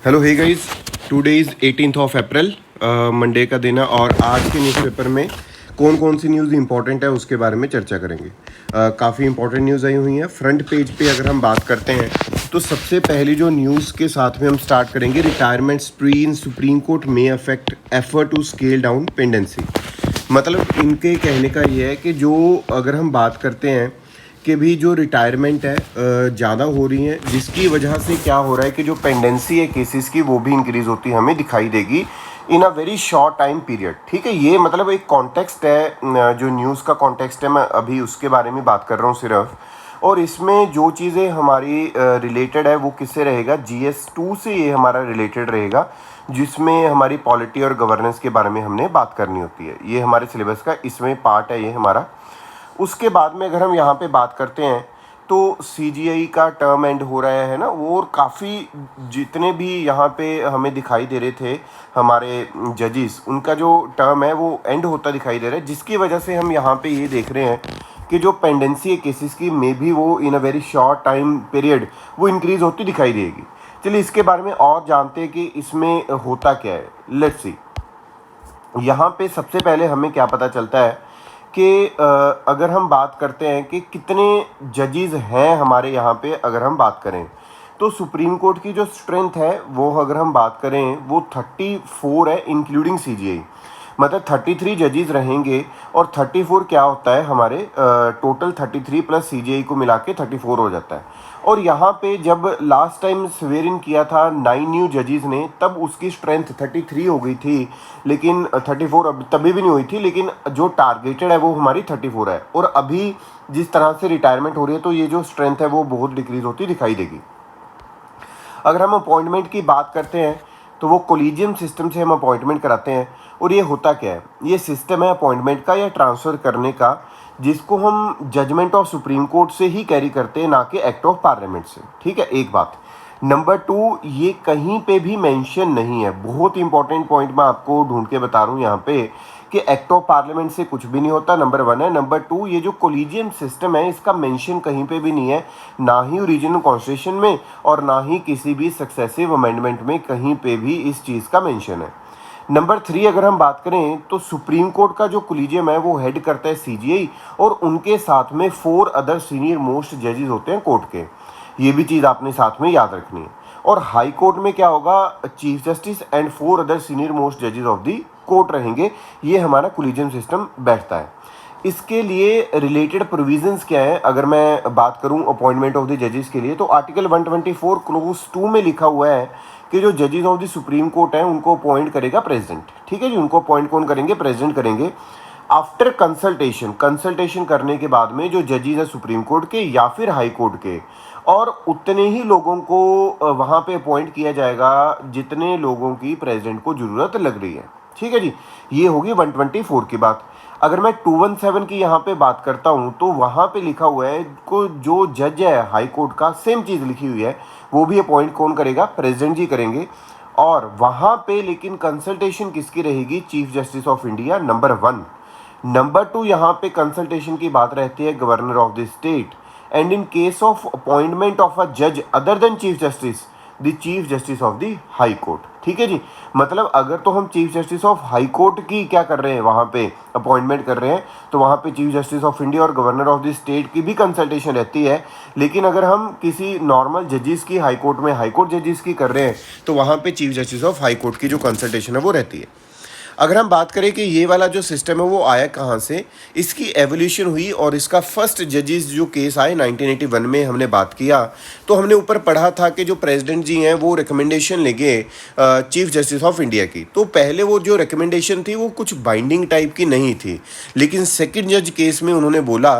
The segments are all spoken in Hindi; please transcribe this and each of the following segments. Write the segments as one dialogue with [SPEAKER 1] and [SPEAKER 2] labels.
[SPEAKER 1] Hello hey guys, today is 18th of April, Monday का दिन है और आज के न्यूज़पेपर में कौन कौन सी न्यूज़ इंपॉर्टेंट है उसके बारे में चर्चा करेंगे। काफ़ी इंपॉर्टेंट न्यूज़ आई हुई हैं। फ्रंट पेज पे अगर हम बात करते हैं तो सबसे पहली जो न्यूज़ के साथ में हम स्टार्ट करेंगे, retirement spree in Supreme Court may affect effort to scale down pendency. मतलब इनके कहने का ये है कि जो अगर हम बात करते हैं कि भी जो रिटायरमेंट है ज़्यादा हो रही है, जिसकी वजह से क्या हो रहा है कि जो पेंडेंसी है केसेस की वो भी इंक्रीज़ होती हमें दिखाई देगी in a very short time period. ठीक है, ये मतलब एक कॉन्टेक्स्ट है, जो न्यूज़ का कॉन्टेक्स्ट है, मैं अभी उसके बारे में बात कर रहा हूँ सिर्फ। और इसमें जो चीज़ें हमारी रिलेटेड है वो किससे रहेगा, GS2 से ये हमारा रिलेटेड रहेगा, जिसमें हमारी पॉलिटी और गवर्नेंस के बारे में हमने बात करनी होती है। ये हमारे सिलेबस का इसमें पार्ट है ये हमारा। उसके बाद में अगर हम यहाँ पे बात करते हैं तो CGI का टर्म एंड हो रहा है ना, वो और काफ़ी जितने भी यहाँ पे हमें दिखाई दे रहे थे हमारे जजेस, उनका जो टर्म है वो एंड होता दिखाई दे रहा है, जिसकी वजह से हम यहाँ पे ये देख रहे हैं कि जो पेंडेंसी है केसेस की मे भी वो in a very short time period वो इंक्रीज़ होती दिखाई देगी। चलिए इसके बारे में और जानते हैं कि इसमें होता क्या है। लेट्स सी, यहाँ पे सबसे पहले हमें क्या पता चलता है कि अगर हम बात करते हैं कि कितने जजेस हैं हमारे यहाँ पे, अगर हम बात करें तो सुप्रीम कोर्ट की जो स्ट्रेंथ है वो अगर हम बात करें वो 34 है इंक्लूडिंग CGI। मतलब 33 जजेस रहेंगे और 34 क्या होता है हमारे टोटल 33 प्लस CGI को मिला के 34 हो जाता है। और यहाँ पे जब लास्ट टाइम स्वेर इन किया था 9 न्यू जजेस ने, तब उसकी स्ट्रेंथ 33 हो गई थी, लेकिन 34 अब तभी भी नहीं हुई थी, लेकिन जो टारगेटेड है वो हमारी 34 है। और अभी जिस तरह से रिटायरमेंट हो रही है तो ये जो स्ट्रेंथ है वो बहुत डिक्रीज होती दिखाई देगी। अगर हम अपॉइंटमेंट की बात करते हैं तो वो कोलिजियम सिस्टम से हम अपॉइंटमेंट कराते हैं। और ये होता क्या है, ये सिस्टम है अपॉइंटमेंट का या ट्रांसफ़र करने का, जिसको हम जजमेंट ऑफ सुप्रीम कोर्ट से ही कैरी करते हैं, ना कि एक्ट ऑफ पार्लियामेंट से। ठीक है, एक बात। नंबर 2, ये कहीं पे भी मेंशन नहीं है, बहुत इंपॉर्टेंट पॉइंट मैं आपको ढूंढ के बता रहा हूँ यहाँ पे, कि एक्ट ऑफ पार्लियामेंट से कुछ भी नहीं होता, नंबर 1 है। नंबर 2, ये जो कोलिजियम सिस्टम है इसका मेंशन कहीं पे भी नहीं है, ना ही ओरिजिनल कॉन्स्टिट्यूशन में और ना ही किसी भी सक्सेसिव अमेंडमेंट में कहीं पे भी इस चीज़ का मेंशन है। नंबर 3, अगर हम बात करें तो सुप्रीम कोर्ट का जो कोलिजियम है वो हेड करता है CGI और उनके साथ में 4 अदर सीनियर मोस्ट जजेस होते हैं कोर्ट के। ये भी चीज़ आपने साथ में याद रखनी है। और हाई कोर्ट में क्या होगा, chief justice and 4 other senior most जजेस ऑफ द कोर्ट रहेंगे। ये हमारा कोलिजियम सिस्टम बैठता है। इसके लिए रिलेटेड प्रोविजंस क्या है, अगर मैं बात करूं अपॉइंटमेंट ऑफ द जजेस के लिए, तो आर्टिकल 124 क्लोज 2 में लिखा हुआ है कि जो जजेस ऑफ द सुप्रीम कोर्ट हैं उनको अपॉइंट करेगा प्रेसिडेंट। ठीक है जी, उनको अपॉइंट कौन करेंगे, प्रेसिडेंट करेंगे। आफ्टर कंसल्टेशन करने के बाद में जो जजेस हैं सुप्रीम कोर्ट के या फिर हाई कोर्ट के, और उतने ही लोगों को वहाँ पे अपॉइंट किया जाएगा जितने लोगों की प्रेसिडेंट को ज़रूरत लग रही है। ठीक है जी, ये होगी 124 की बात। अगर मैं 217 की यहाँ पे बात करता हूँ तो वहाँ पे लिखा हुआ है को जो जज है हाई कोर्ट का, सेम चीज़ लिखी हुई है, वो भी अपॉइंट कौन करेगा, प्रेसिडेंट जी करेंगे। और वहाँ पे लेकिन कंसल्टेशन किसकी रहेगी, chief justice of India, number 1। Number 2, यहाँ पे कंसल्टेशन की बात रहती है governor of the state, and in case of appointment of a जज other than chief justice, the chief justice of the high court. ठीक है जी, मतलब अगर तो हम chief justice of high court की क्या कर रहे हैं, वहाँ पे अपॉइंटमेंट कर रहे हैं, तो वहाँ पे चीफ जस्टिस ऑफ इंडिया और गवर्नर ऑफ द स्टेट की भी कंसल्टेशन रहती है। लेकिन अगर हम किसी नॉर्मल जजेस की हाई कोर्ट में, हाई कोर्ट जजेस की कर रहे हैं, तो वहाँ पे chief justice of high court की जो कंसल्टेशन है वो रहती है। अगर हम बात करें कि ये वाला जो सिस्टम है वो आया कहाँ से, इसकी एवोल्यूशन हुई और इसका फर्स्ट जजेस जो केस आए 1981 में हमने बात किया, तो हमने ऊपर पढ़ा था कि जो प्रेसिडेंट जी हैं वो रिकमेंडेशन लेंगे चीफ जस्टिस ऑफ इंडिया की। तो पहले वो जो रिकमेंडेशन थी वो कुछ बाइंडिंग टाइप की नहीं थी, लेकिन सेकंड जज केस में उन्होंने बोला,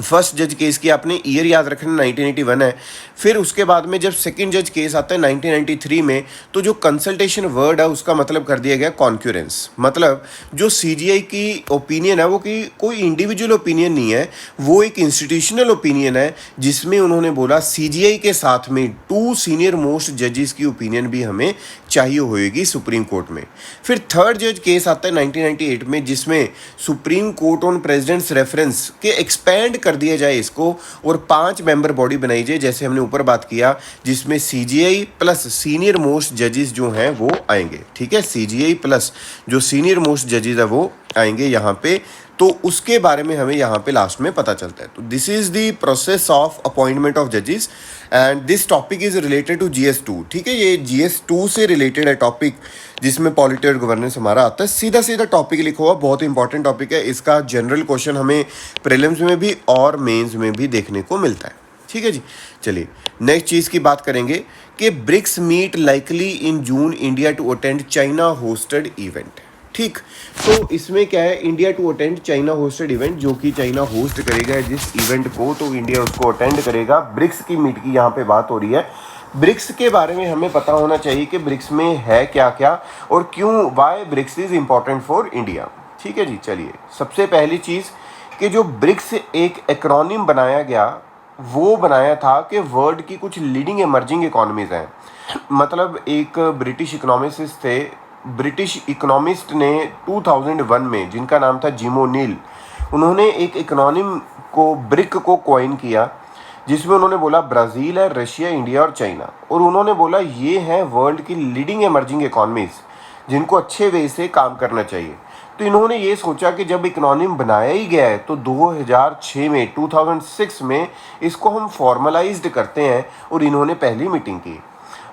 [SPEAKER 1] फर्स्ट जज केस की आपने ईयर याद रखना 1981 है, फिर उसके बाद में जब सेकंड जज केस आता है 1993 में, तो जो कंसल्टेशन वर्ड है उसका मतलब कर दिया गया कॉन्क्यूरेंस। मतलब जो CGI की ओपिनियन है वो कि कोई इंडिविजुअल ओपिनियन नहीं है, वो एक इंस्टीट्यूशनल ओपिनियन है, जिसमें उन्होंने बोला CGI के साथ में 2 सीनियर मोस्ट जजेस की ओपिनियन भी हमें चाहिए होएगी सुप्रीम कोर्ट में। फिर थर्ड जज केस आता है 1998 में, जिसमें Supreme Court on president's reference के एक्सपैंड कर दिया जाए इसको और 5 मेंबर बॉडी बनाई जाए, जैसे हमने ऊपर बात किया, जिसमें CGI प्लस सीनियर मोस्ट जजेस जो हैं वो आएंगे। ठीक है, CGI प्लस जो सीनियर मोस्ट जजेस है वो आएंगे यहाँ पे, तो उसके बारे में हमें यहाँ पे लास्ट में पता चलता है। तो this is the process of appointment of जजेस and this topic is related to GS2। ठीक है, ये GS2 से रिलेटेड है टॉपिक, जिसमें पॉलिटी और गवर्नेंस हमारा आता है। सीधा सीधा टॉपिक लिखा हुआ, बहुत इंपॉर्टेंट टॉपिक है। इसका जनरल क्वेश्चन हमें प्रीलिम्स में भी और मेंस में भी देखने को मिलता है। ठीक है जी, चलिए नेक्स्ट चीज़ की बात करेंगे कि BRICS meet likely in June India to attend China hosted event. ठीक, तो इसमें क्या है, India to attend China hosted event, जो कि चाइना होस्ट करेगा जिस इवेंट को, तो इंडिया उसको अटेंड करेगा। ब्रिक्स की मीट की यहाँ पे बात हो रही है। ब्रिक्स के बारे में हमें पता होना चाहिए कि ब्रिक्स में है क्या क्या और क्यों, why BRICS is important for India. ठीक है जी, चलिए सबसे पहली चीज़ कि जो ब्रिक्स एक एक्रोनिम बनाया गया, वो बनाया था कि वर्ल्ड की कुछ लीडिंग इमर्जिंग इकोनॉमीज़ हैं। मतलब एक ब्रिटिश इकोनॉमिस्ट थे, ब्रिटिश इकोनॉमिस्ट ने 2001 में, जिनका नाम था जिम ओ'नील, उन्होंने एक इकोनॉमिम को, ब्रिक को कॉइन किया, जिसमें उन्होंने बोला ब्राज़ील है, रशिया, इंडिया और चाइना, और उन्होंने बोला ये हैं वर्ल्ड की लीडिंग इमर्जिंग इकोनॉमीज़ जिनको अच्छे वे से काम करना चाहिए। तो इन्होंने ये सोचा कि जब इकोनॉमिम बनाया ही गया है तो 2006 में 2006 में इसको हम फॉर्मलाइज्ड करते हैं, और इन्होंने पहली मीटिंग की।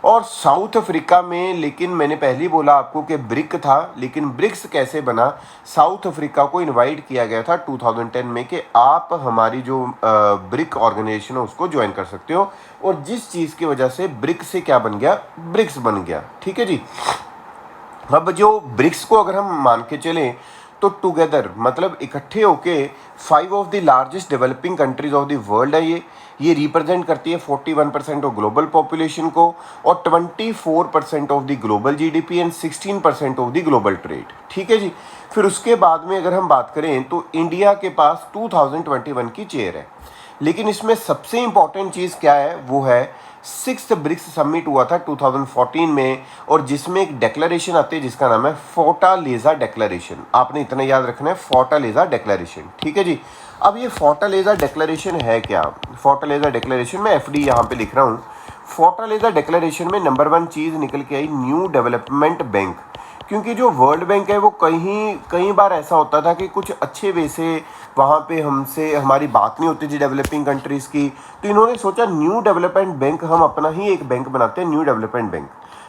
[SPEAKER 1] और साउथ अफ्रीका में, लेकिन मैंने पहले ही बोला आपको कि ब्रिक था, लेकिन ब्रिक्स कैसे बना, साउथ अफ्रीका को इनवाइट किया गया था 2010 में कि आप हमारी जो ब्रिक ऑर्गेनाइजेशन है उसको ज्वाइन कर सकते हो, और जिस चीज़ की वजह से ब्रिक से क्या बन गया, ब्रिक्स बन गया। ठीक है जी, अब जो ब्रिक्स को अगर हम मान के चलें तो टुगेदर मतलब इकट्ठे होके 5 of the largest developing countries of the world है ये रिप्रेजेंट करती है 41% ऑफ ग्लोबल पॉपुलेशन को और 24% of the global GDP and 16% of the global trade. ठीक है जी, फिर उसके बाद में अगर हम बात करें तो इंडिया के पास 2021 की चेयर है, लेकिन इसमें सबसे इम्पॉर्टेंट चीज़ क्या है, वो है 6th ब्रिक्स समिट हुआ था 2014 में, और जिसमें एक डेक्लेरेशन आती है जिसका नाम है फोर्टालेजा डेक्लेरेशन। आपने इतना याद रखना है, फोर्टालेजा डेक्लेरेशन। ठीक है जी, अब ये फोर्टालेजा डेक्लेरेशन है क्या, फोर्टालेजा डेक्लेरेशन में FD यहाँ पे लिख रहा हूँ। फोर्टालेजा डेक्लेरेशन में नंबर 1 चीज़ निकल के आई, न्यू डेवलपमेंट बैंक, क्योंकि जो वर्ल्ड बैंक है वो कई बार ऐसा होता था कि कुछ अच्छे वे से वहाँ पे हमसे हमारी बात नहीं होती थी डेवलपिंग कंट्रीज़ की, तो इन्होंने सोचा न्यू डेवलपमेंट बैंक, हम अपना ही एक बैंक बनाते हैं, new development bank,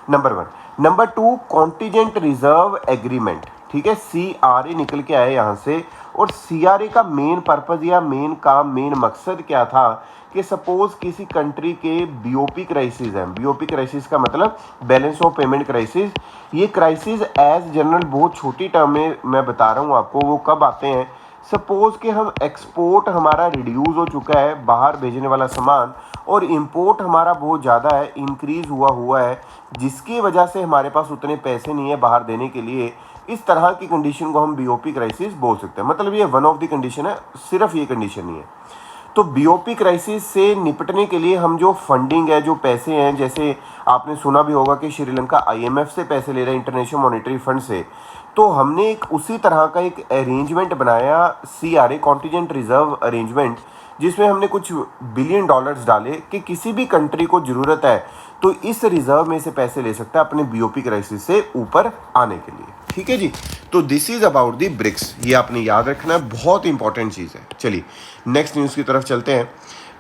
[SPEAKER 1] number 1। Number 2 contingent reserve agreement. ठीक है, CRA निकल के आया यहाँ से, और CRA का मेन पर्पज़ या मेन मकसद क्या था कि सपोज किसी कंट्री के BOP क्राइसिस हैं, BOP क्राइसिस का मतलब बैलेंस ऑफ पेमेंट क्राइसिस, ये क्राइसिस एज जनरल बहुत छोटी टर्म में मैं बता रहा हूँ आपको, वो कब आते हैं, सपोज कि हम एक्सपोर्ट हमारा रिड्यूस हो चुका है, बाहर भेजने वाला सामान, और इंपोर्ट हमारा बहुत ज़्यादा है, इंक्रीज़ हुआ है, जिसकी वजह से हमारे पास उतने पैसे नहीं है बाहर देने के लिए। इस तरह की कंडीशन को हम BOP क्राइसिस बोल सकते हैं, मतलब ये वन ऑफ द कंडीशन है, सिर्फ ये कंडीशन नहीं है। तो BOP क्राइसिस से निपटने के लिए हम जो फंडिंग है, जो पैसे हैं, जैसे आपने सुना भी होगा कि श्रीलंका IMF से पैसे ले रहा है, इंटरनेशनल मॉनेटरी फंड से, तो हमने एक उसी तरह का एक अरेंजमेंट बनाया, CRA कॉन्टीजेंट रिजर्व अरेंजमेंट, जिसमें हमने कुछ बिलियन डॉलर्स डाले कि किसी भी कंट्री को ज़रूरत है तो इस रिजर्व में से पैसे ले सकता है अपने BOP क्राइसिस से ऊपर आने के लिए। ठीक है जी, तो this is about the BRICS, ये आपने याद रखना है, बहुत इंपॉर्टेंट चीज़ है। चलिए नेक्स्ट न्यूज़ की तरफ चलते हैं।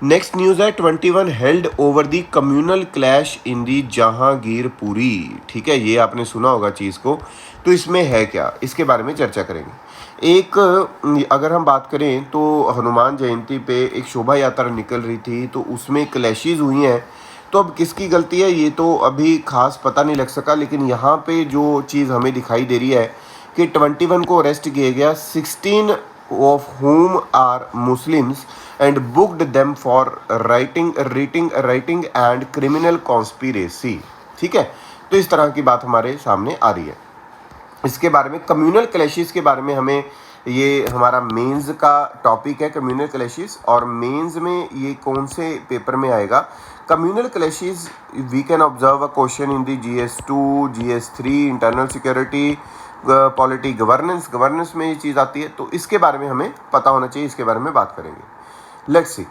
[SPEAKER 1] नेक्स्ट न्यूज़ है 21 held over the communal clash in the Jahangirpuri. ठीक है, ये आपने सुना होगा चीज़ को, तो इसमें है क्या, इसके बारे में चर्चा करेंगे। एक अगर हम बात करें तो हनुमान जयंती पे एक शोभा यात्रा निकल रही थी, तो उसमें क्लैशेस हुई हैं, तो अब किसकी गलती है ये तो अभी खास पता नहीं लग सका, लेकिन यहाँ पे जो चीज़ हमें दिखाई दे रही है कि 21 को अरेस्ट किया गया, 16 of whom are Muslims and booked them for rioting and criminal conspiracy. ठीक है, तो इस तरह की बात हमारे सामने आ रही है। इसके बारे में कम्युनल क्लैशेस के बारे में हमें, ये हमारा मेंस का टॉपिक है कम्युनल क्लैशेस, और मेंस में ये कौन से पेपर में आएगा, communal clashes we can observe a question in the GS2, GS3, internal security, polity, governance में ये चीज़ आती है, तो इसके बारे में हमें पता होना चाहिए, इसके बारे में बात करेंगे। Let's see.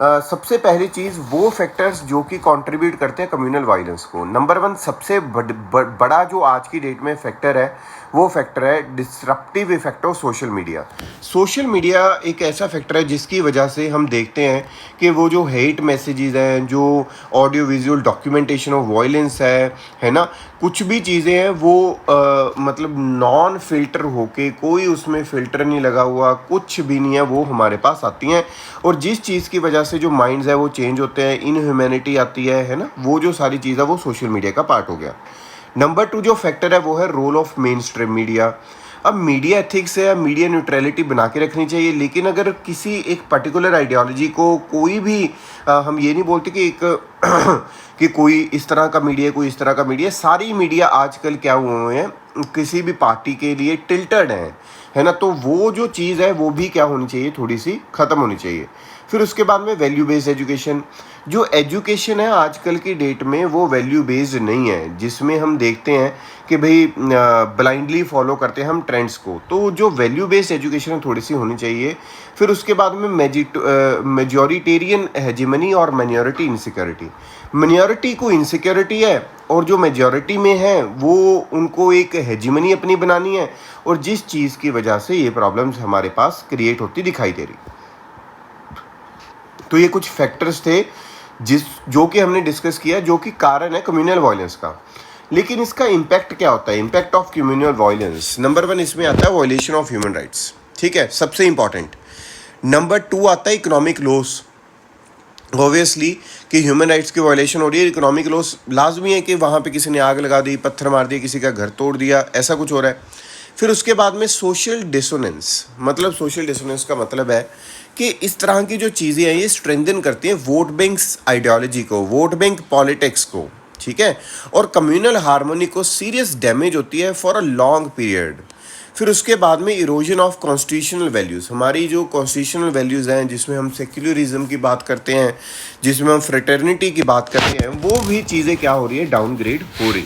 [SPEAKER 1] सबसे पहली चीज़ वो फैक्टर्स जो कि कंट्रीब्यूट करते हैं कम्युनल वायलेंस को। नंबर वन सबसे बड़ा जो आज की डेट में फैक्टर है वो फैक्टर है disruptive effect of social media. Social media एक ऐसा फैक्टर है जिसकी वजह से हम देखते हैं कि वो जो हेट मैसेजेस हैं, जो audio visual documentation of violence है ना, कुछ भी चीज़ें हैं वो मतलब नॉन फिल्टर होके, कोई उसमें फ़िल्टर नहीं लगा हुआ, कुछ भी नहीं है, वो हमारे पास आती हैं। और जिस चीज़ की वजह से जो माइंड्स है वो चेंज होते हैं, इनह्यूमैनिटी आती है ना, वो जो सारी चीज़ है वो सोशल मीडिया का पार्ट हो गया। नंबर टू जो फैक्टर है वो है role of mainstream media. अब मीडिया एथिक्स है, मीडिया न्यूट्रलिटी बना के रखनी चाहिए, लेकिन अगर किसी एक पर्टिकुलर आइडियोलॉजी को कोई भी हम ये नहीं बोलते कि एक कि कोई इस तरह का मीडिया, कोई इस तरह का मीडिया, सारी मीडिया आजकल क्या हुए हैं, किसी भी पार्टी के लिए टिल्टेड है ना, तो वो जो चीज़ है वो भी क्या होनी चाहिए, थोड़ी सी ख़त्म होनी चाहिए। फिर उसके बाद में वैल्यू बेस्ड एजुकेशन। जो एजुकेशन है आजकल की डेट में वो वैल्यू बेस्ड नहीं है, जिसमें हम देखते हैं कि भाई ब्लाइंडली फॉलो करते हैं हम ट्रेंड्स को। तो जो वैल्यू बेस्ड एजुकेशन थोड़ी सी होनी चाहिए। फिर उसके बाद में मेजॉरिटेरियन हेजिमनी और माइनॉरिटी इनसिक्योरिटी। माइनॉरिटी को इनसिक्योरिटी है और जो मेजॉरिटी में है वो उनको एक हेजिमनी अपनी बनानी है, और जिस चीज़ की वजह से ये प्रॉब्लम्स हमारे पास क्रिएट होती दिखाई दे रही। तो ये कुछ फैक्टर्स थे जो कि हमने डिस्कस किया, जो कि कारण है कम्युनल वायलेंस का। लेकिन इसका इम्पैक्ट क्या होता है, impact of communal violence. Number one इसमें आता है वायलेशन ऑफ ह्यूमन राइट्स, ठीक है, सबसे इंपॉर्टेंट। नंबर टू आता है इकोनॉमिक लॉस। ऑब्वियसली कि ह्यूमन राइट्स की वायलेशन हो रही है, इकोनॉमिक लॉस लाजमी है कि वहाँ पे किसी ने आग लगा दी, पत्थर मार दिया, किसी का घर तोड़ दिया, ऐसा कुछ हो रहा है। फिर उसके बाद में सोशल डिसोनेंस। मतलब सोशल डिसोनेंस का मतलब है कि इस तरह की जो चीज़ें हैं ये स्ट्रेंथन करती हैं वोट बैंक्स आइडियोलॉजी को, वोट बैंक पॉलिटिक्स को, ठीक है, और कम्युनल हार्मोनी को सीरियस डैमेज होती है फॉर अ लॉन्ग पीरियड। फिर उसके बाद में इरोजन ऑफ कॉन्स्टिट्यूशनल वैल्यूज़। हमारी जो कॉन्स्टिट्यूशनल वैल्यूज़ हैं, जिसमें हम सेक्युलरिज्म की बात करते हैं, जिसमें हम फ्रेटर्निटी की बात करते हैं, वो भी चीज़ें क्या हो रही है, डाउनग्रेड हो रही।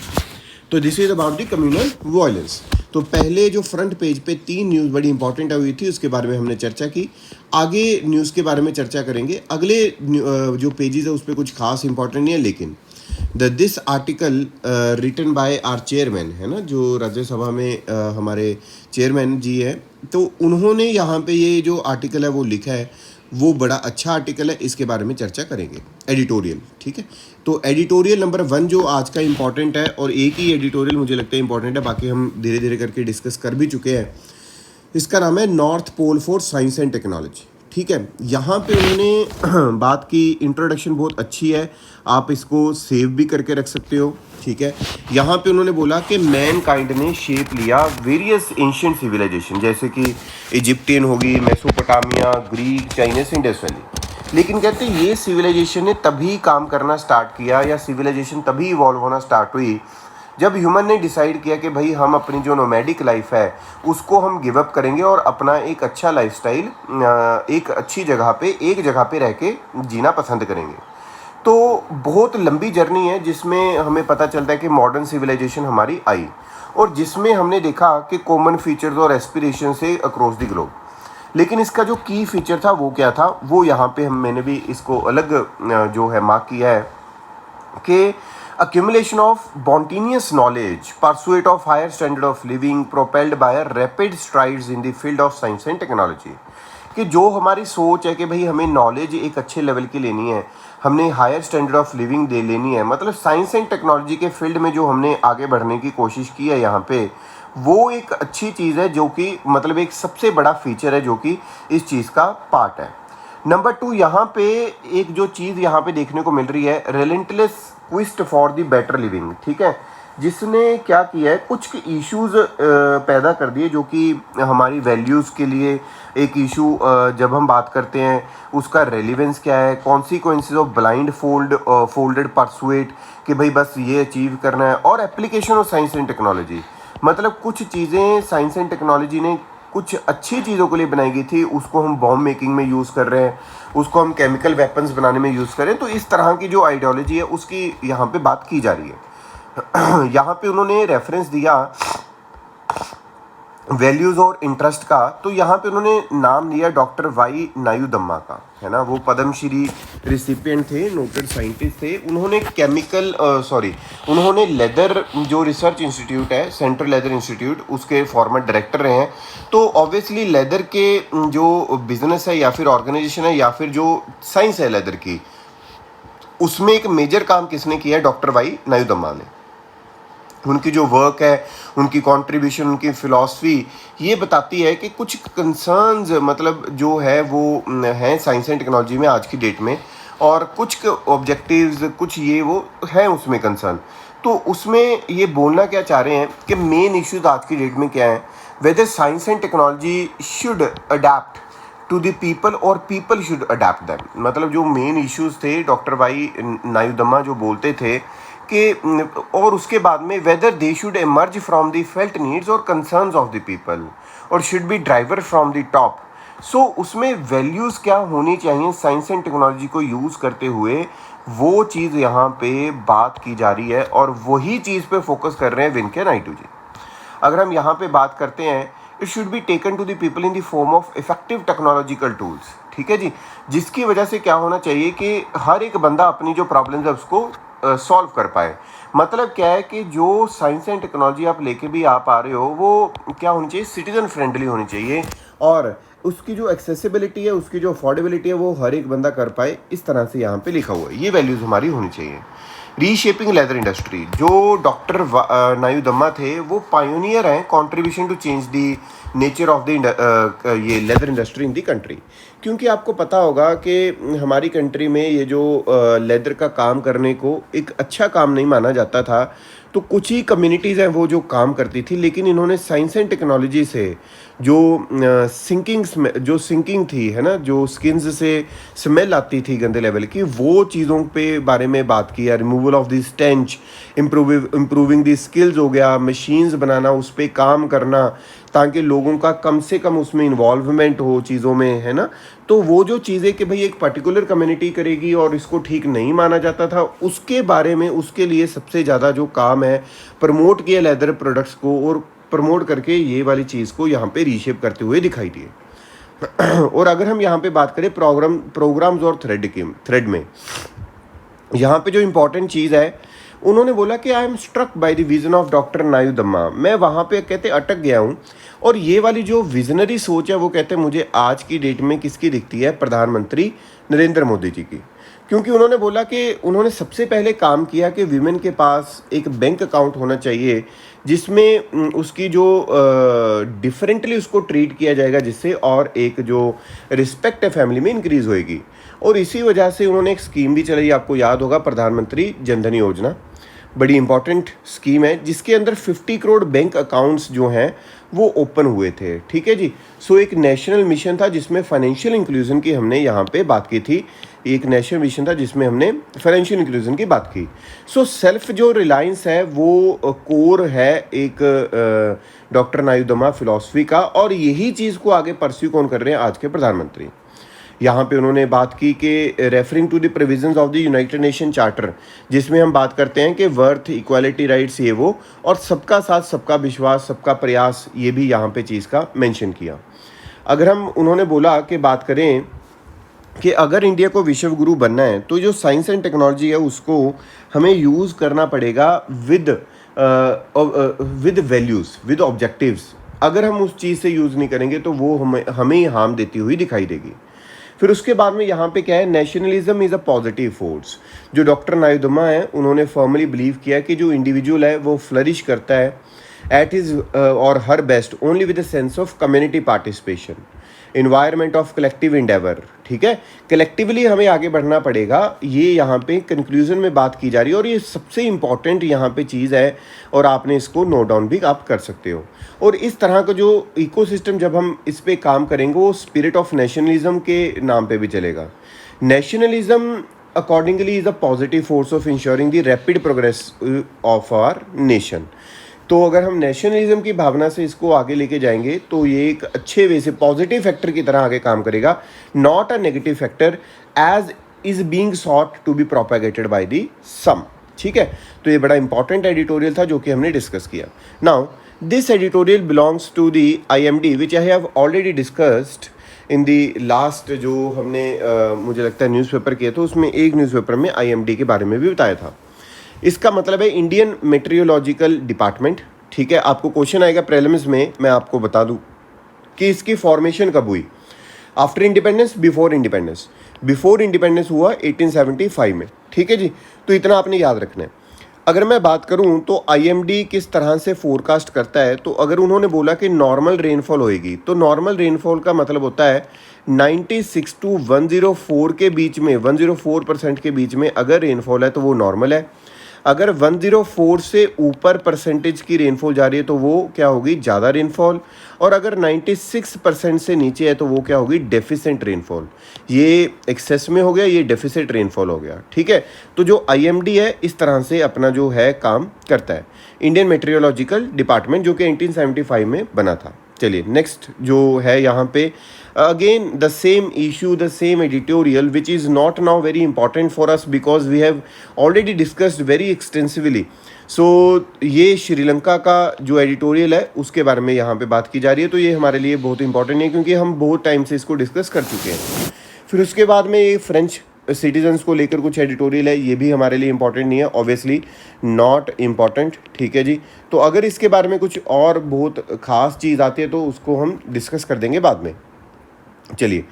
[SPEAKER 1] तो this is about the communal violence. तो पहले जो फ्रंट पेज पे 3 न्यूज़ बड़ी इंपॉर्टेंट हुई थी, उसके बारे में हमने चर्चा की। आगे न्यूज़ के बारे में चर्चा करेंगे। अगले जो पेजेस है उस पर कुछ खास इंपॉर्टेंट नहीं है, लेकिन this article written by our chairman, है ना, जो राज्यसभा में हमारे चेयरमैन जी है, तो उन्होंने यहाँ पे ये जो आर्टिकल है वो लिखा है, वो बड़ा अच्छा आर्टिकल है, इसके बारे में चर्चा करेंगे। एडिटोरियल, ठीक है। तो एडिटोरियल नंबर 1 जो आज का इंपॉर्टेंट है, और एक ही एडिटोरियल मुझे लगता है इंपॉर्टेंट है, बाकी हम धीरे धीरे करके डिस्कस कर भी चुके हैं। इसका नाम है North Pole for science and technology, ठीक है। यहाँ पे उन्होंने बात की, इंट्रोडक्शन बहुत अच्छी है, आप इसको सेव भी करके रख सकते हो, ठीक है। यहाँ पे उन्होंने बोला कि मैन काइंड ने शेप लिया वेरियस एंशिएंट सिविलाइजेशन, जैसे कि इजिप्टियन होगी, Mesopotamia, Greek, Chinese, Indus valley. लेकिन कहते हैं ये सिविलाइजेशन ने तभी काम करना स्टार्ट किया, या सिविलाइजेशन तभी इवॉल्व होना स्टार्ट हुई जब ह्यूमन ने डिसाइड किया कि भाई हम अपनी जो नोमैडिक लाइफ है उसको हम गिव अप करेंगे और अपना एक अच्छा लाइफस्टाइल एक अच्छी जगह पे, एक जगह पे रह के जीना पसंद करेंगे। तो बहुत लंबी जर्नी है जिसमें हमें पता चलता है कि मॉडर्न सिविलाइजेशन हमारी आई, और जिसमें हमने देखा कि कॉमन फीचर्स और एस्पिरेशन से अक्रॉस द ग्लोब। लेकिन इसका जो की फीचर था वो क्या था, वो यहाँ पे मैंने भी इसको अलग जो है मार्क किया है कि accumulation of spontaneous knowledge, pursuit of higher standard of living, propelled by a rapid strides in the field of science and technology। कि जो हमारी सोच है कि भाई हमें नॉलेज एक अच्छे लेवल की लेनी है, हमने हायर स्टैंडर्ड ऑफ लिविंग दे लेनी है, मतलब साइंस एंड टेक्नोलॉजी के फील्ड में जो हमने आगे बढ़ने की कोशिश की है यहाँ पे, वो एक अच्छी चीज़ है, जो कि मतलब एक सबसे बड़ा फीचर है जो कि इस चीज़ का पार्ट है। नंबर 2 यहाँ पे एक जो चीज़ यहाँ पे देखने को मिल रही है, relentless quest for the better living, ठीक है, जिसने क्या किया है, कुछ इश्यूज पैदा कर दिए जो कि हमारी वैल्यूज़ के लिए एक इशू जब हम बात करते हैं उसका रेलिवेंस क्या है, consequences of blindfolded pursuit, कि भाई बस ये अचीव करना है, और application of science and technology. मतलब कुछ चीज़ें साइंस एंड टेक्नोलॉजी ने कुछ अच्छी चीज़ों के लिए बनाई गई थी, उसको हम बॉम्ब मेकिंग में यूज़ कर रहे हैं, उसको हम केमिकल वेपन्स बनाने में यूज़ करें। तो इस तरह की जो आइडियोलॉजी है उसकी यहाँ पे बात की जा रही है। यहाँ पे उन्होंने रेफरेंस दिया वैल्यूज़ और इंटरेस्ट का, तो यहाँ पे उन्होंने नाम लिया डॉक्टर वाई नायुदम्मा का, है ना। वो पद्मश्री रिसिपिएंट थे, नोटेड साइंटिस्ट थे। उन्होंने उन्होंने लेदर जो रिसर्च इंस्टीट्यूट है, सेंट्रल लेदर इंस्टीट्यूट, उसके फॉर्मर डायरेक्टर रहे हैं। तो ऑब्वियसली लेदर के जो बिजनेस है या फिर ऑर्गेनाइजेशन है या फिर जो साइंस है लेदर की, उसमें एक मेजर काम किसने किया है? डॉक्टर वाई नायुदम्मा ने। उनकी जो वर्क है, उनकी कंट्रीब्यूशन, उनकी फ़िलॉसफी ये बताती है कि कुछ कंसर्न्स मतलब जो है वो हैं साइंस एंड टेक्नोलॉजी में आज की डेट में, और कुछ ऑब्जेक्टिव्स, कुछ ये वो हैं उसमें कंसर्न। तो उसमें ये बोलना क्या चाह रहे हैं कि मेन इश्यूज आज की डेट में क्या है, whether science and technology should adapt to the people और पीपल शुड अडेप्ट दैम। मतलब जो मेन इश्यूज थे, डॉक्टर वाई नायुदम्मा जो बोलते थे कि, और उसके बाद में whether they should emerge from the felt needs और कंसर्न्स ऑफ द पीपल और should be driver from the top. So उसमें वैल्यूज़ क्या होनी चाहिए साइंस एंड टेक्नोलॉजी को यूज़ करते हुए, वो चीज़ यहाँ पे बात की जा रही है और वही चीज़ पे फोकस कर रहे हैं वेंकैया नायडू जी। अगर हम यहाँ पे बात करते हैं, it should be taken to the people in the form of effective technological tools, ठीक है जी। जिसकी वजह से क्या होना चाहिए कि हर एक बंदा अपनी जो प्रॉब्लम्स है उसको सॉल्व कर पाए। मतलब क्या है कि जो साइंस एंड टेक्नोलॉजी आप लेके भी आप आ रहे हो, वो क्या होनी चाहिए? सिटीजन फ्रेंडली होनी चाहिए, और उसकी जो एक्सेसिबिलिटी है, उसकी जो अफोर्डेबिलिटी है, वो हर एक बंदा कर पाए। इस तरह से यहाँ पे लिखा हुआ है, ये वैल्यूज़ हमारी होनी चाहिए। रीशेपिंग लेदर इंडस्ट्री, जो डॉक्टर नायुदम्मा थे वो पायोनियर हैं, contribution to change the nature of the ये leather industry in the country. क्योंकि आपको पता होगा कि हमारी कंट्री में ये जो लेदर का काम करने को एक अच्छा काम नहीं माना जाता था, तो कुछ ही कम्युनिटीज़ हैं वो जो काम करती थी, लेकिन इन्होंने साइंस एंड टेक्नोलॉजी से जो सिंकिंग थी, है ना, जो स्किन्स से स्मेल आती थी गंदे लेवल की, वो चीज़ों पे बारे में बात किया। Removal of the stench, improving the skills हो गया, मशीन्स बनाना, उस पर काम करना, ताकि लोगों का कम से कम उसमें इन्वॉल्वमेंट हो चीज़ों में, है ना। तो वो जो चीज़ें कि भाई एक पर्टिकुलर कम्युनिटी करेगी और इसको ठीक नहीं माना जाता था, उसके बारे में, उसके लिए सबसे ज़्यादा जो काम है, प्रमोट किया लेदर प्रोडक्ट्स को, और प्रमोट करके ये वाली चीज़ को यहाँ पे रीशेप करते हुए दिखाई दिए। और अगर हम यहाँ पे बात करें प्रोग्राम्स और थ्रेड में, यहाँ पे जो इम्पोर्टेंट चीज़ है, उन्होंने बोला कि I am struck by the vision of doctor Nayudamma. मैं वहाँ पे कहते अटक गया हूँ, और ये वाली जो विजनरी सोच है वो कहते हैं मुझे आज की डेट में किसकी दिखती है? प्रधानमंत्री नरेंद्र मोदी जी की। क्योंकि उन्होंने बोला कि उन्होंने सबसे पहले काम किया कि वीमेन के पास एक बैंक अकाउंट होना चाहिए, जिसमें उसकी जो डिफरेंटली उसको ट्रीट किया जाएगा, जिससे और एक जो रिस्पेक्ट है फैमिली में इंक्रीज़ होएगी। और इसी वजह से उन्होंने एक स्कीम भी चलाई, आपको याद होगा, प्रधानमंत्री जनधन योजना। बड़ी इंपॉर्टेंट स्कीम है, जिसके अंदर 50 करोड़ बैंक अकाउंट्स जो हैं वो ओपन हुए थे, ठीक है जी। सो एक नेशनल मिशन था जिसमें फाइनेंशियल इंक्लूजन की हमने यहाँ पे बात की थी। एक नेशनल मिशन था जिसमें हमने फाइनेंशियल इंक्लूजन की बात की। सो सेल्फ जो रिलायंस है वो कोर है एक डॉक्टर नायुदम्मा फिलॉसफी का, और यही चीज़ को आगे परस्यू कौन कर रहे हैं? आज के प्रधानमंत्री। यहाँ पे उन्होंने बात की कि referring to the provisions of the United Nation charter, जिसमें हम बात करते हैं कि वर्थ, इक्वालिटी, राइट्स, ये वो, और सबका साथ, सबका विश्वास, सबका प्रयास, ये भी यहाँ पे चीज़ का मेंशन किया। अगर हम, उन्होंने बोला कि बात करें कि अगर इंडिया को विश्व गुरु बनना है, तो जो साइंस एंड टेक्नोलॉजी है उसको हमें यूज़ करना पड़ेगा विद वैल्यूज़, विद ऑब्जेक्टिव्स। अगर हम उस चीज़ से यूज़ नहीं करेंगे तो वो हमें ही हार्म देती हुई दिखाई देगी। फिर उसके बाद में यहाँ पे क्या है? Nationalism is a positive force. जो डॉक्टर नायुदम्मा है उन्होंने फर्मली बिलीव किया कि जो इंडिविजुअल है वो फ्लरिश करता है एट हिज और her best only with a sense of community participation, environment of collective Endeavour, ठीक है। कलेक्टिवली हमें आगे बढ़ना पड़ेगा, ये यहाँ पे कंक्लूजन में बात की जा रही है, और ये सबसे इम्पॉर्टेंट यहाँ पे चीज़ है, और आपने इसको नोट डाउन भी आप कर सकते हो। और इस तरह का जो इकोसिस्टम जब हम इस पे काम करेंगे, वो स्पिरिट ऑफ नेशनलिज्म के नाम पे भी चलेगा। Nationalism accordingly is a positive force of ensuring the rapid progress of our nation. तो अगर हम नेशनलिज्म की भावना से इसको आगे लेके जाएंगे तो ये एक अच्छे वे से पॉजिटिव फैक्टर की तरह आगे काम करेगा, not a negative factor as is being sought to be propagated by the some. ठीक है, तो ये बड़ा इंपॉर्टेंट एडिटोरियल था जो कि हमने डिस्कस किया. Now this editorial belongs to the IMD which I have already discussed in the last, जो हमने मुझे लगता है न्यूज़पेपर किए थे, उसमें एक न्यूज़पेपर में IMD के बारे में भी बताया था. इसका मतलब है इंडियन मेट्रियोलॉजिकल डिपार्टमेंट. ठीक है, आपको क्वेश्चन आएगा प्रीलिम्स में, मैं आपको बता दूं कि इसकी फॉर्मेशन कब हुई. After independence, before independence. Before independence हुआ 1875 में. ठीक है जी, तो इतना आपने याद रखना है. अगर मैं बात करूं तो IMD किस तरह से फोरकास्ट करता है, तो अगर उन्होंने बोला कि नॉर्मल रेनफॉल होएगी, तो नॉर्मल रेनफॉल का मतलब होता है 96 टू 104 के बीच में, 104% के बीच में अगर रेनफॉल है तो वो नॉर्मल है. अगर 104 से ऊपर परसेंटेज की रेनफॉल जा रही है तो वो क्या होगी, ज़्यादा रेनफॉल. और अगर 96% से नीचे है तो वो क्या होगी, डेफिसिएंट रेनफॉल. ये एक्सेस में हो गया, ये डेफिसिट रेनफॉल हो गया. ठीक है, तो जो IMD है इस तरह से अपना जो है काम करता है, इंडियन मेट्रियोलॉजिकल डिपार्टमेंट, जो कि 1875 में बना था. चलिए नेक्स्ट जो है यहाँ पे, again the same issue, the same editorial, which is not now very important for us because we have already discussed very extensively. So ये श्रीलंका का जो एडिटोरियल है उसके बारे में यहाँ पे बात की जा रही है, तो ये हमारे लिए बहुत इंपॉर्टेंट है क्योंकि हम बहुत टाइम से इसको डिस्कस कर चुके हैं. फिर उसके बाद में ये फ्रेंच सिटीजन्स को लेकर कुछ एडिटोरियल है, ये भी हमारे लिए इंपॉर्टेंट नहीं है, ऑब्वियसली नॉट इम्पॉर्टेंट. ठीक है जी, तो अगर इसके बारे में कुछ और बहुत ख़ास चीज़ आती है तो उसको हम डिस्कस कर देंगे बाद में. चलिए,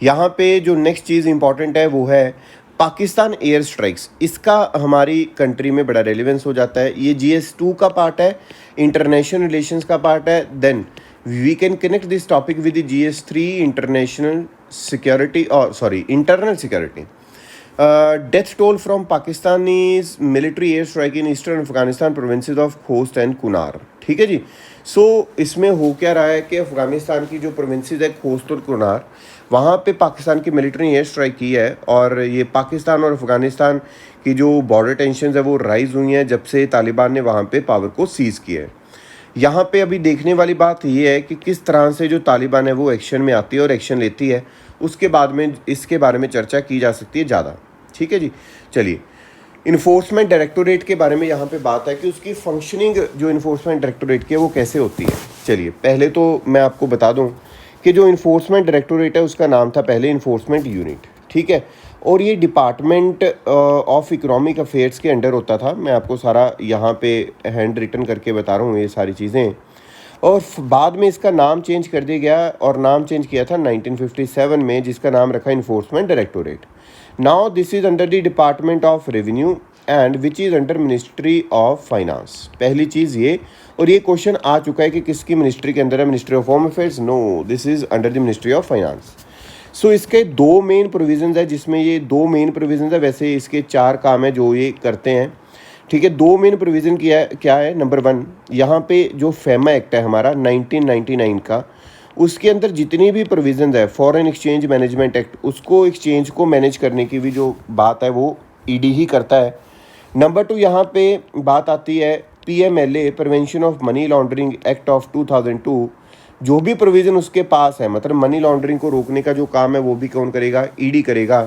[SPEAKER 1] यहाँ पे जो नेक्स्ट चीज़ इंपॉर्टेंट है वो है पाकिस्तान एयर स्ट्राइक्स. इसका हमारी कंट्री में बड़ा रेलेवेंस हो जाता है. ये GS2 का पार्ट है, इंटरनेशनल रिलेशंस का पार्ट है. Then we can connect this topic with GS3, international security, और sorry internal security. Death toll from Pakistani's military air strike in eastern Afghanistan provinces of Khost and Kunar. ठीक है जी, सो इसमें हो क्या रहा है कि अफगानिस्तान की जो प्रोविंसेस है खोस्त और कुनार, वहाँ पे पाकिस्तान की मिलिट्री एयर स्ट्राइक की है. और ये पाकिस्तान और अफगानिस्तान की जो बॉर्डर टेंशन है वो राइज हुई हैं जब से तालिबान ने वहाँ पे पावर को सीज़ किया है. यहाँ पे अभी देखने वाली बात ये है कि किस तरह से जो तालिबान है वो एक्शन में आती है और एक्शन लेती है. उसके बाद में इसके बारे में चर्चा की जा सकती है ज़्यादा. ठीक है जी, चलिए इन्फोर्समेंट डायरेक्टोरेट के बारे में यहाँ पे बात है कि उसकी फंक्शनिंग जो इन्फोर्समेंट डायरेक्टोरेट की है वो कैसे होती है. चलिए पहले तो मैं आपको बता दूँ कि जो इन्फोर्समेंट डायरेक्टोरेट है उसका नाम था पहले इन्फोर्समेंट यूनिट. ठीक है, और ये डिपार्टमेंट ऑफ इकोनॉमिक अफेयर्स के अंडर होता था. मैं आपको सारा यहाँ पे हैंड रिटन करके बता रहा हूँ ये सारी चीज़ें. और बाद में इसका नाम चेंज कर दिया गया और नाम चेंज किया था 1957 में, जिसका नाम रखा enforcement directorate. Now this is under the department of revenue and which is under ministry of finance. पहली चीज़ ये, और ये क्वेश्चन आ चुका है कि किसकी मिनिस्ट्री के अंदर है, ministry of home affairs. No, this is under the ministry of finance. So इसके दो मेन प्रोविजंस है, जिसमें ये दो मेन प्रोविजंस है. वैसे इसके 4 काम है जो ये करते हैं. ठीक है, 2 मेन प्रोविज़न क्या है. नंबर 1, यहाँ पे जो फेमा एक्ट है हमारा 1999 का, उसके अंदर जितनी भी प्रोविजंस है, फॉरेन एक्सचेंज मैनेजमेंट एक्ट, उसको एक्सचेंज को मैनेज करने की भी जो बात है वो ED ही करता है. नंबर 2, यहाँ पे बात आती है PMLA, prevention of money laundering act of 2002. जो भी प्रोविज़न उसके पास है, मतलब मनी लॉन्ड्रिंग को रोकने का जो काम है वो भी कौन करेगा, ED करेगा.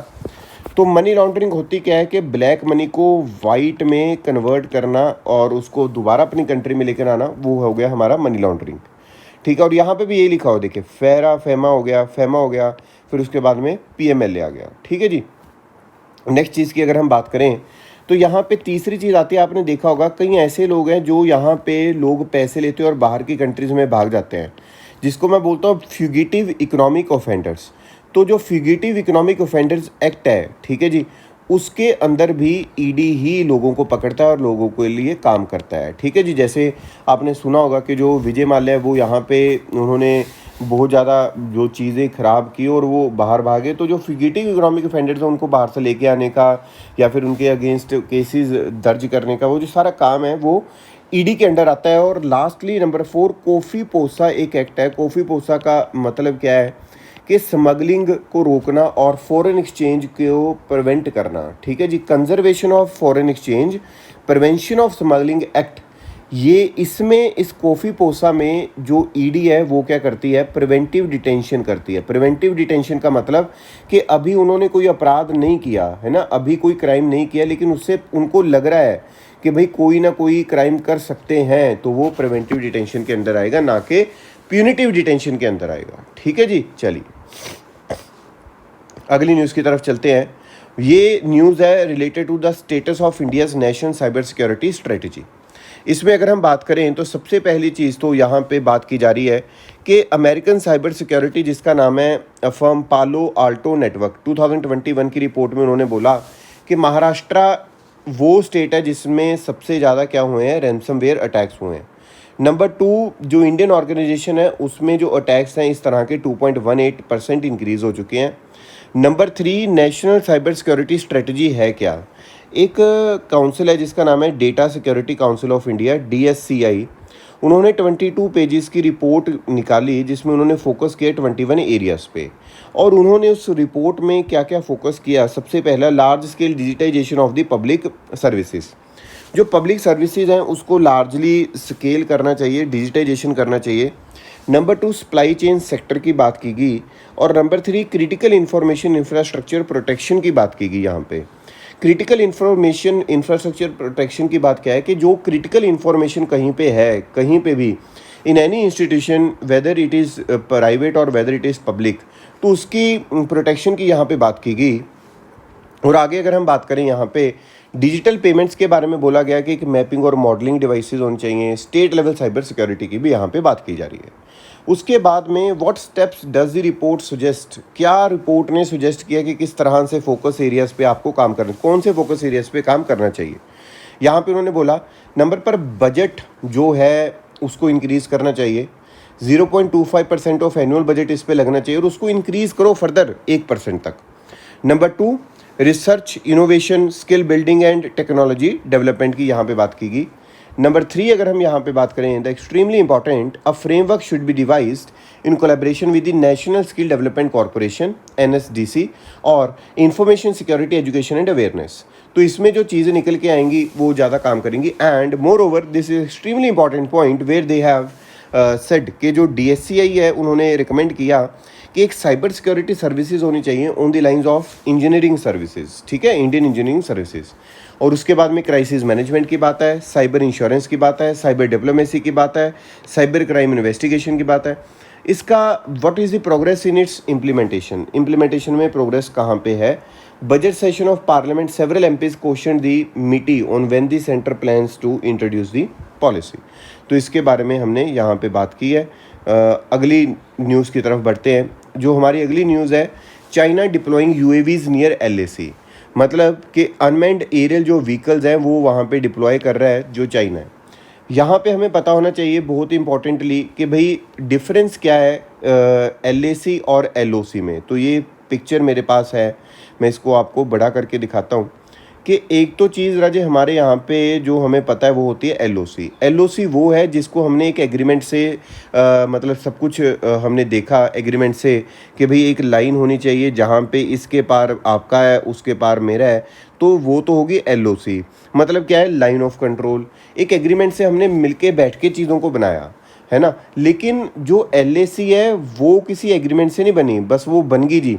[SPEAKER 1] तो मनी लॉन्ड्रिंग होती क्या है कि ब्लैक मनी को वाइट में कन्वर्ट करना और उसको दोबारा अपनी कंट्री में लेकर आना, वो हो गया हमारा मनी लॉन्ड्रिंग. ठीक है, और यहाँ पे भी यही लिखा हो, देखिए फेमा हो गया, फिर उसके बाद में PMLA आ गया. ठीक है जी. नेक्स्ट चीज़ की अगर हम बात करें तो यहाँ पे तीसरी चीज़ आती है, आपने देखा होगा कई ऐसे लोग हैं जो यहाँ पे लोग पैसे लेते हैं और बाहर की कंट्रीज़ में भाग जाते हैं, जिसको मैं बोलता हूँ फ्यूगिटिव इकोनॉमिक ऑफेंडर्स. तो जो फ्यूगिटिव इकोनॉमिक ऑफेंडर्स एक्ट है, ठीक है जी, उसके अंदर भी ED ही लोगों को पकड़ता है और लोगों के लिए काम करता है. ठीक है जी, जैसे आपने सुना होगा कि जो विजय माल्या है वो यहाँ पे उन्होंने बहुत ज़्यादा जो चीज़ें ख़राब की और वो बाहर भागे. तो जो फ्यूगिटिव इकोनॉमिक ऑफेंडर्स हैं उनको बाहर से लेके आने का या फिर उनके अगेंस्ट केसेस दर्ज करने का वो जो सारा काम है वो ED के अंडर आता है. और लास्टली नंबर 4, कोफी पोसा एक एक्ट है. कोफी पोसा का मतलब क्या है कि स्मगलिंग को रोकना और फॉरेन एक्सचेंज को प्रिवेंट करना. ठीक है जी, conservation of foreign exchange, prevention of smuggling act, ये इसमें इस कॉफ़ी पोसा में जो ईडी है वो क्या करती है, प्रिवेंटिव डिटेंशन करती है। प्रिवेंटिव डिटेंशन का मतलब कि अभी उन्होंने कोई अपराध नहीं किया है ना, अभी कोई क्राइम नहीं किया, लेकिन उससे उनको लग रहा है कि भाई कोई ना कोई क्राइम कर सकते हैं, तो वो प्रिवेंटिव डिटेंशन के अंदर आएगा, ना कि प्यूनिटिव डिटेंशन के अंदर आएगा। ठीक है जी, चलिए अगली न्यूज़ की तरफ चलते हैं। ये न्यूज़ है related to the status of India's national cyber security strategy. इसमें अगर हम बात करें तो सबसे पहली चीज़ तो यहाँ पे बात की जा रही है कि अमेरिकन साइबर सिक्योरिटी, जिसका नाम है फर्म पालो आल्टो नेटवर्क, 2021 की रिपोर्ट में उन्होंने बोला कि महाराष्ट्र वो स्टेट है जिसमें सबसे ज़्यादा क्या हुए हैं, रैंसमवेयर अटैक्स हुए हैं। नंबर 2 जो इंडियन ऑर्गेनाइजेशन है उसमें जो अटैक्स हैं इस तरह के 2.18% इंक्रीज़ हो चुके हैं। Number 3 national cyber security strategy है क्या। एक काउंसिल है जिसका नाम है data security council of India, DSCI। उन्होंने 22 पेजेस की रिपोर्ट निकाली जिसमें उन्होंने फोकस किया 21 एरियाज़ पे। और उन्होंने उस रिपोर्ट में क्या क्या फोकस किया, सबसे पहला large scale digitization of the public services. जो पब्लिक सर्विसेज हैं उसको लार्जली स्केल करना चाहिए, डिजिटाइजेशन करना चाहिए। नंबर 2 सप्लाई चेन सेक्टर की बात की गई। और number 3 critical information infrastructure protection की बात की गई। यहाँ पे क्रिटिकल इंफॉर्मेशन इंफ्रास्ट्रक्चर प्रोटेक्शन की बात क्या है कि जो क्रिटिकल इंफॉर्मेशन कहीं पे है, कहीं पे भी in any institution, whether it is private और वेदर इट इज़ पब्लिक, तो उसकी प्रोटेक्शन की यहाँ पे बात की गई। और आगे अगर हम बात करें यहाँ पे डिजिटल पेमेंट्स के बारे में बोला गया कि एक मैपिंग और मॉडलिंग डिवाइसेस होनी चाहिए। स्टेट लेवल साइबर सिक्योरिटी की भी यहाँ पे बात की जा रही है। उसके बाद में what steps does the report suggest, क्या रिपोर्ट ने सुजेस्ट किया कि किस तरह से फोकस एरियाज़ पे आपको काम करना, कौन से फोकस एरियाज़ पे काम करना चाहिए। यहाँ पे उन्होंने बोला नंबर पर बजट जो है उसको इंक्रीज़ करना चाहिए, 0.25% ऑफ एनुअल बजट इस पे लगना चाहिए और उसको इंक्रीज़ करो फर्दर 1% तक। Number 2 research, innovation, skill building and technology development की यहाँ पे बात की गई। नंबर 3 अगर हम यहाँ पे बात करें, the extremely important a framework should be devised in collaboration with the national skill development corporation NSDC और information security education and awareness. तो इसमें जो चीज़ें निकल के आएंगी वो ज़्यादा काम करेंगी। And moreover this is extremely important point where they have said कि जो DSCI है उन्होंने रिकमेंड किया कि एक साइबर सिक्योरिटी सर्विसेज होनी चाहिए on the lines of engineering services. ठीक है, इंडियन इंजीनियरिंग सर्विसेज। और उसके बाद में क्राइसिस मैनेजमेंट की बात है, साइबर इंश्योरेंस की बात है, साइबर डिप्लोमेसी की बात है, साइबर क्राइम इन्वेस्टिगेशन की बात है। इसका what is the progress in its implementation में प्रोग्रेस कहाँ पे है। Budget session of parliament several MPs question the ministry on when the centre plans to introduce the policy. तो इसके बारे में हमने यहाँ पे बात की है। अगली न्यूज़ की तरफ बढ़ते हैं। जो हमारी अगली न्यूज़ है, China deploying UAVs near LAC। मतलब कि अनमैन्ड एरियल जो व्हीकल्स हैं वो वहाँ पे डिप्लॉय कर रहा है जो चाइना है। यहाँ पे हमें पता होना चाहिए बहुत इंपॉर्टेंटली कि भाई डिफरेंस क्या है LAC और LOC में। तो ये पिक्चर मेरे पास है, मैं इसको आपको बड़ा करके दिखाता हूँ कि एक तो चीज़ राजे हमारे यहाँ पे जो हमें पता है वो होती है LOC वो है जिसको हमने एक एग्रीमेंट से मतलब सब कुछ हमने देखा एग्रीमेंट से कि भाई एक लाइन होनी चाहिए जहाँ पे इसके पार आपका है उसके पार मेरा है, तो वो तो होगी LOC। मतलब क्या है, लाइन ऑफ कंट्रोल। एक एग्रीमेंट से हमने मिलके बैठ के चीज़ों को बनाया है ना। लेकिन जो LAC है वो किसी एग्रीमेंट से नहीं बनी, बस वो बन गई जी।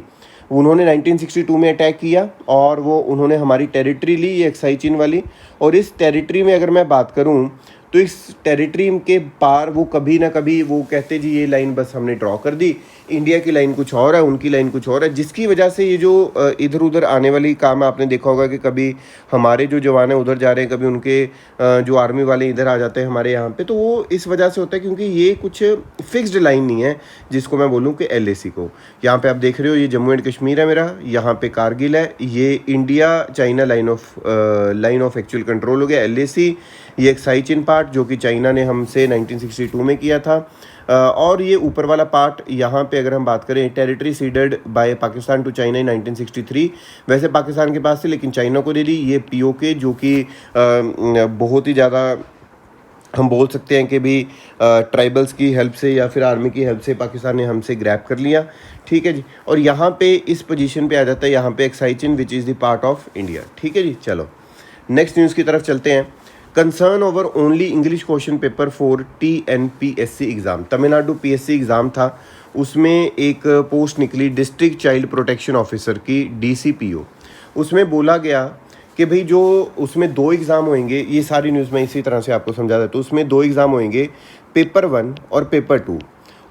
[SPEAKER 1] उन्होंने 1962 में अटैक किया और वो उन्होंने हमारी टेरिटरी ली, ये एक्साई चीन वाली। और इस टेरिटरी में अगर मैं बात करूं तो इस टेरिटरी के पार वो कभी ना कभी वो कहते जी ये लाइन बस हमने ड्रॉ कर दी, इंडिया की लाइन कुछ और है, उनकी लाइन कुछ और है, जिसकी वजह से ये जो इधर उधर आने वाली काम आपने देखा होगा कि कभी हमारे जो जवान हैं उधर जा रहे हैं, कभी उनके जो आर्मी वाले इधर आ जाते हैं हमारे यहाँ पे। तो वो इस वजह से होता है क्योंकि ये कुछ फिक्स्ड लाइन नहीं है जिसको मैं बोलूँ कि LAC को। यहाँ पे आप देख रहे हो ये जम्मू एंड कश्मीर है मेरा, यहाँ पे कारगिल है, ये India China line of actual control हो गया LAC। ये एक साई चीन पार्ट जो कि चाइना ने हमसे 1962 में किया था। और ये ऊपर वाला पार्ट यहाँ पे अगर हम बात करें, territory ceded by Pakistan to China in 1963। वैसे पाकिस्तान के पास थी लेकिन चाइना को दे दी। ये POK जो कि बहुत ही ज़्यादा हम बोल सकते हैं कि भी ट्राइबल्स की हेल्प से या फिर आर्मी की हेल्प से पाकिस्तान ने हमसे ग्रैब कर लिया। ठीक है जी। और यहाँ पे इस पोजीशन पे आ जाता है यहाँ पे एक्साई चीन which is the part of India. ठीक है जी। चलो नेक्स्ट न्यूज़ की तरफ चलते हैं। Concern over only English question paper for TNPSC exam. Tamil Nadu PSC exam था, उसमें एक पोस्ट निकली डिस्ट्रिक्ट चाइल्ड प्रोटेक्शन ऑफिसर की, DCPO। उसमें बोला गया कि भाई जो उसमें 2 एग्ज़ाम होंगे, ये सारी न्यूज़ मैं इसी तरह से आपको समझा देता हूँ। उसमें 2 एग्ज़ाम होंगे, पेपर 1 और पेपर 2।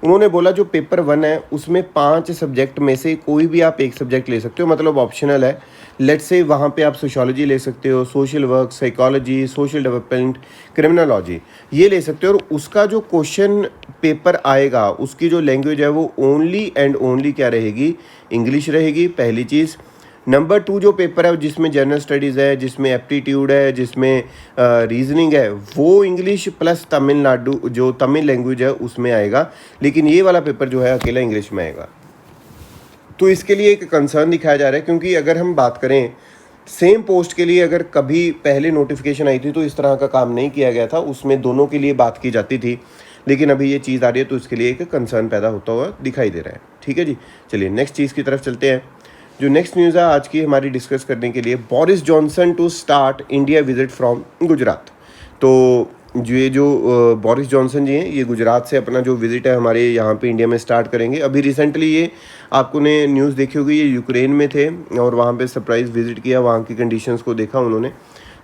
[SPEAKER 1] उन्होंने बोला जो पेपर 1 है उसमें 5 सब्जेक्ट में से कोई भी आप एक सब्जेक्ट ले सकते हो, मतलब ऑप्शनल है। लेट्स से वहाँ पे आप सोशियोलॉजी ले सकते हो, social work, psychology, social development, criminology, ये ले सकते हो। और उसका जो क्वेश्चन पेपर आएगा उसकी जो लैंग्वेज है वो ओनली एंड ओनली क्या रहेगी, इंग्लिश रहेगी, पहली चीज़। नंबर 2 जो पेपर है जिसमें जनरल स्टडीज़ है, जिसमें एप्टीट्यूड है, जिसमें रीजनिंग है, वो इंग्लिश प्लस तमिलनाडु जो तमिल लैंग्वेज है उसमें आएगा, लेकिन ये वाला पेपर जो है अकेला इंग्लिश में आएगा। तो इसके लिए एक कंसर्न दिखाया जा रहा है, क्योंकि अगर हम बात करें सेम पोस्ट के लिए अगर कभी पहले नोटिफिकेशन आई थी तो इस तरह का काम नहीं किया गया था, उसमें दोनों के लिए बात की जाती थी, लेकिन अभी ये चीज़ आ रही है तो इसके लिए एक कंसर्न पैदा होता हुआ दिखाई दे रहा है। ठीक है जी, चलिए नेक्स्ट चीज़ की तरफ चलते हैं। जो नेक्स्ट न्यूज़ है आज की हमारी डिस्कस करने के लिए, Boris Johnson to start India visit from Gujarat. तो जो बोरिस जॉनसन जी हैं ये गुजरात से अपना जो विज़िट है हमारे यहाँ पे इंडिया में स्टार्ट करेंगे। अभी रिसेंटली ये आपको ने न्यूज़ देखी होगी, ये यूक्रेन में थे और वहाँ पे सरप्राइज़ विज़िट किया, वहाँ की कंडीशंस को देखा उन्होंने,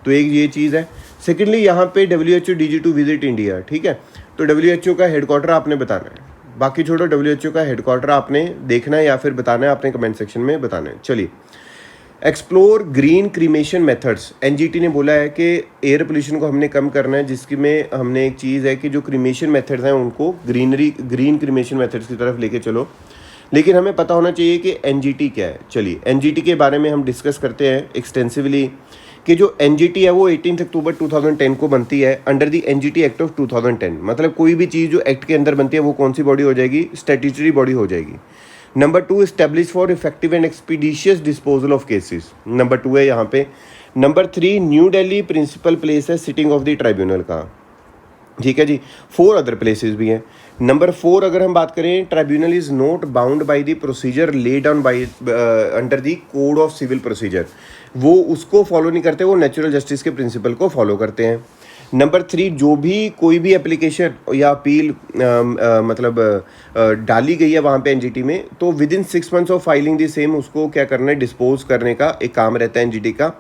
[SPEAKER 1] तो एक ये चीज़ है। सेकेंडली यहाँ पे WHO DG2 विजिट इंडिया, ठीक है। तो WHO का हेडक्वार्टर आपने बताना है, बाकी छोड़ो, WHO का हेडक्वार्टर आपने देखना है या फिर बताना है, आपने कमेंट सेक्शन में बताना है। चलिए, explore green cremation methods. NGT ने बोला है कि एयर पोल्यूशन को हमने कम करना है, जिसकी में हमने एक चीज़ है कि जो क्रीमेशन मेथड्स हैं उनको ग्रीन क्रीमेशन मेथड्स की तरफ लेके चलो। लेकिन हमें पता होना चाहिए कि NGT क्या है। चलिए NGT के बारे में हम डिस्कस करते हैं एक्सटेंसिवली कि जो NGT है वो 18 अक्टूबर 2010 को बनती है under the NGT act of 2010। मतलब कोई भी चीज़ जो एक्ट के अंदर बनती है वो कौन सी बॉडी हो जाएगी, स्टैट्यूटरी बॉडी हो जाएगी। Number 2, establish for effective and expeditious disposal of cases, number 2 है यहाँ पे। Number 3, New Delhi principal place है सिटिंग ऑफ द ट्राइब्यूनल का, ठीक है जी। 4 अदर प्लेसेस भी हैं। नंबर 4 अगर हम बात करें, tribunal is not bound by the procedure laid down by under the code of civil procedure, वो उसको फॉलो नहीं करते, वो नेचुरल जस्टिस के प्रिंसिपल को फॉलो करते हैं। नंबर 3, जो भी कोई भी एप्लीकेशन या अपील डाली गई है वहाँ पे NGT में, तो with in 6 months of filing the same उसको क्या करना है, डिस्पोज करने का एक काम रहता है NGT का।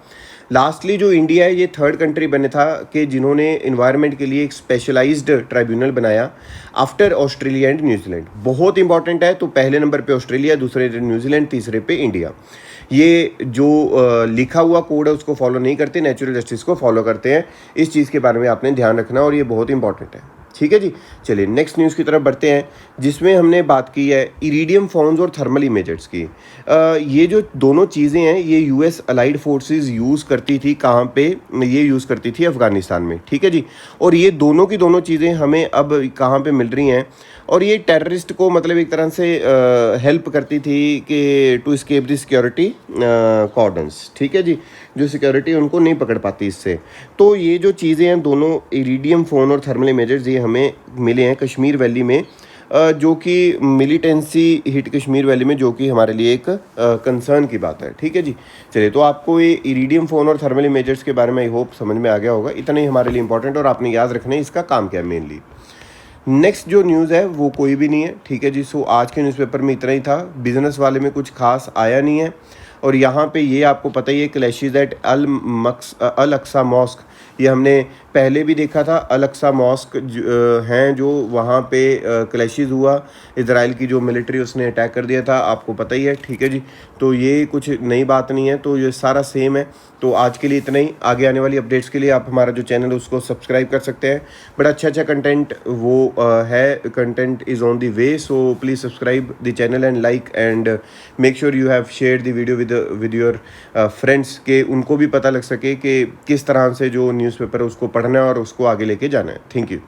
[SPEAKER 1] लास्टली जो इंडिया है ये 3rd कंट्री बने था कि जिन्होंने इन्वायरमेंट के लिए एक स्पेशलाइज्ड ट्राइब्यूनल बनाया आफ्टर ऑस्ट्रेलिया एंड न्यूजीलैंड। बहुत इंपॉर्टेंट है, तो पहले नंबर पे ऑस्ट्रेलिया, दूसरे न्यूजीलैंड, तीसरे पे इंडिया। ये जो लिखा हुआ कोड है उसको फॉलो नहीं करते, नेचुरल जस्टिस को फॉलो करते हैं। इस चीज़ के बारे में आपने ध्यान रखना और ये बहुत इंपॉर्टेंट है, ठीक है जी। चलिए नेक्स्ट न्यूज़ की तरफ बढ़ते हैं, जिसमें हमने बात की है इरिडियम फोन्स और थर्मल इमेजेस की। ये जो दोनों चीज़ें हैं ये US अलाइड फोर्सेस यूज़ करती थी, कहाँ पे, ये यूज़ करती थी अफ़गानिस्तान में, ठीक है जी। और ये दोनों की दोनों चीज़ें हमें अब कहाँ पे मिल रही हैं, और ये टेररिस्ट को मतलब एक तरह से हेल्प करती थी कि टू स्केप द सिक्योरिटी कॉर्डन्स, ठीक है जी, जो सिक्योरिटी उनको नहीं पकड़ पाती इससे। तो ये जो चीज़ें हैं दोनों इरिडियम फ़ोन और थर्मल इमेजेस ये हमें मिले हैं कश्मीर वैली में, जो कि मिलिटेंसी हिट कश्मीर वैली में, जो कि हमारे लिए एक कंसर्न की बात है, ठीक है जी। चलिए, तो आपको ये इरिडियम फ़ोन और थर्मल इमेजेस के बारे में आई होप समझ में आ गया होगा। इतना ही हमारे लिए इंपॉर्टेंट और आपने याद रखना है इसका काम क्या है मेनली। नेक्स्ट जो न्यूज़ है वो कोई भी नहीं है, ठीक है जी। सो आज के न्यूज़पेपर में इतना ही था, बिजनेस वाले में कुछ खास आया नहीं है। और यहाँ पे ये आपको पता ही है, क्लैशेस एट अल अक्सा मॉस्क, ये हमने पहले भी देखा था। अल अक्सा मॉस्क हैं जो वहाँ पे क्लैशेस हुआ, इजराइल की जो मिलिट्री उसने अटैक कर दिया था, आपको पता ही है, ठीक है जी। तो ये कुछ नई बात नहीं है, तो ये सारा सेम है। तो आज के लिए इतना ही। आगे आने वाली अपडेट्स के लिए आप हमारा जो चैनल है उसको सब्सक्राइब कर सकते हैं। बड़ा अच्छा कंटेंट वो है, content is on the way, so please subscribe the channel and like and make sure you have share the video with your friends, के उनको भी पता लग सके कि किस तरह से जो न्यूज़पेपर है उसको पढ़ना है और उसको आगे लेके जाना है। Thank you.